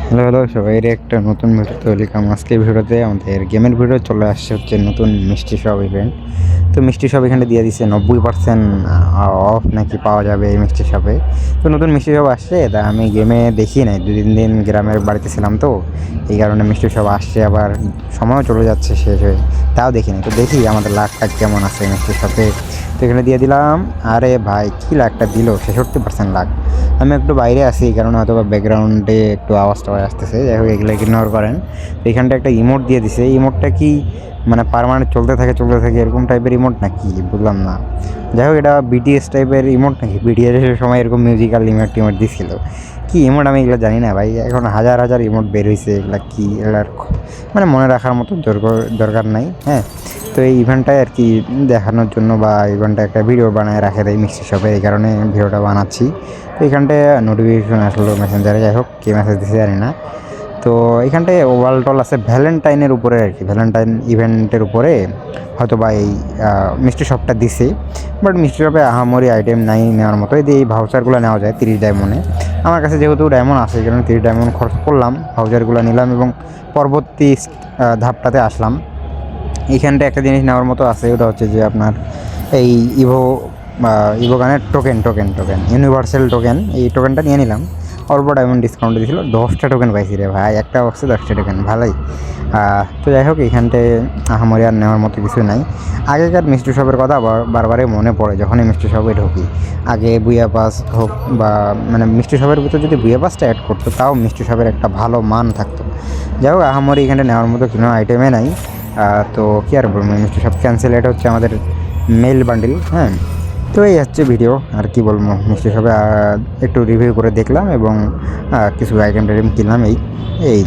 Hello hello সবাই একটা নতুন ভিডিওতে ওয়েলকাম। আজকের ভিডিওতে আমাদের গেমের ভিডিও চলে আসছে হচ্ছে নতুন মিষ্টি শপ ইভেন্ট। তো মিষ্টি শপ এখানে দিয়ে দিচ্ছে 90% অফ নাকি পাওয়া যাবে এই মিষ্টি শপে। তো নতুন মিষ্টি শপ আসছে, তা আমি গেমে দেখি নাই, 2-3 দিন গ্রামের বাড়িতে ছিলাম, তো এই কারণে মিষ্টি শপ আসছে, আবার সময়ও চলে যাচ্ছে শেষ হয়ে, তাও দেখি নাই। তো দেখি আমাদের লাখটা কেমন আছে মিষ্টি শপে। তো এখানে দিয়ে দিলাম। আরে ভাই কী লাখটা দিল, 66% লাখ। আমি একটু বাইরে আছি, এই কারণে হয়তো বা ব্যাকগ্রাউন্ডে একটু আওয়াজ টাওয়াজ আসতেছে, যাই হোক এগুলো ইগনোর করেন। তো এখানটা একটা ইমোট দিয়ে দিছে, ইমোটটা কি মানে পার্মানেন্ট চলতে থাকে এরকম টাইপের ইমোট নাকি বুঝলাম না। যাই হোক এটা বিটিএস টাইপের ইমোট নাকি, বিটিএসের সময় এরকম মিউজিক্যাল ইমোট দিছিল। কি ইমোট আমি এগুলো জানি না ভাই, এখন হাজার হাজার ইমোট বের হয়েছে, এগুলা কি এগুলার মানে মনে রাখার মতো দরকার নাই। হ্যাঁ, তো এই ইভেন্টটাই আর কি দেখানোর জন্য বা ইভেন্টটা একটা ভিডিও বানায় রাখে দেয় মিষ্টি শপে, এই কারণে ভিডিওটা বানাচ্ছি। তো এখানটায় নোটিফিকেশন আসলো মেসেঞ্জারে, যাই হোক কে মেসেজ দিতে জানি না। তো এখানটায় ওয়াল টল আছে ভ্যালেন্টাইনের উপরে আর কি, ভ্যালেন্টাইন ইভেন্টের উপরে হয়তো বা এই মিষ্টি শপটা দিছে। বাট মিষ্টি শপে আহামরি আইটেম নাই নেওয়ার মতো, এই ভাউচারগুলো নেওয়া যায় 30 ডায়মন্ডে। আমার কাছে যেহেতু ডায়মন্ড আছে, এই কারণে 30 ডায়মন্ড খরচ করলাম, ভাউচারগুলো নিলাম এবং পরবর্তী ধাপটাতে আসলাম। এইখানটা একটা জিনিস নেওয়ার মতো আছে, ওটা হচ্ছে যে আপনার এই ইভো গানের টোকেন ইউনিভার্সাল টোকেন, এই টোকেনটা নিয়ে নিলাম। অল্প ডায়মন্ড ডিসকাউন্ট দিয়েছিল, 10টা টোকেন পাইছি রে ভাই, একটা বক্সে 10টা টোকেন, ভালোই। তো যাই হোক এইখানটায় আহামরি আর নেওয়ার মতো কিছু নাই। আগেকার মিষ্টি শপের কথা বারবারই মনে পড়ে যখনই মিষ্টি শপে ঢুকি। আগে বুয়া পাস হোক বা মানে মিষ্টি শপের ভিতর যদি বুয়া পাসটা অ্যাড করতো, তাও মিষ্টি শপের একটা ভালো মান থাকতো। যাই হোক আহামরি এখানে নেওয়ার মতো কোনো আইটেমে নাই। তো কী আর বলবো, মিষ্টি সব ক্যান্সেল, এটা হচ্ছে আমাদের মেল বান্ডিল। হ্যাঁ, তো এই হচ্ছে ভিডিও, আর কি বলবো, মিষ্টি সবে একটু রিভিউ করে দেখলাম এবং কিছু আইটেম টাইটেম কিনলাম, এই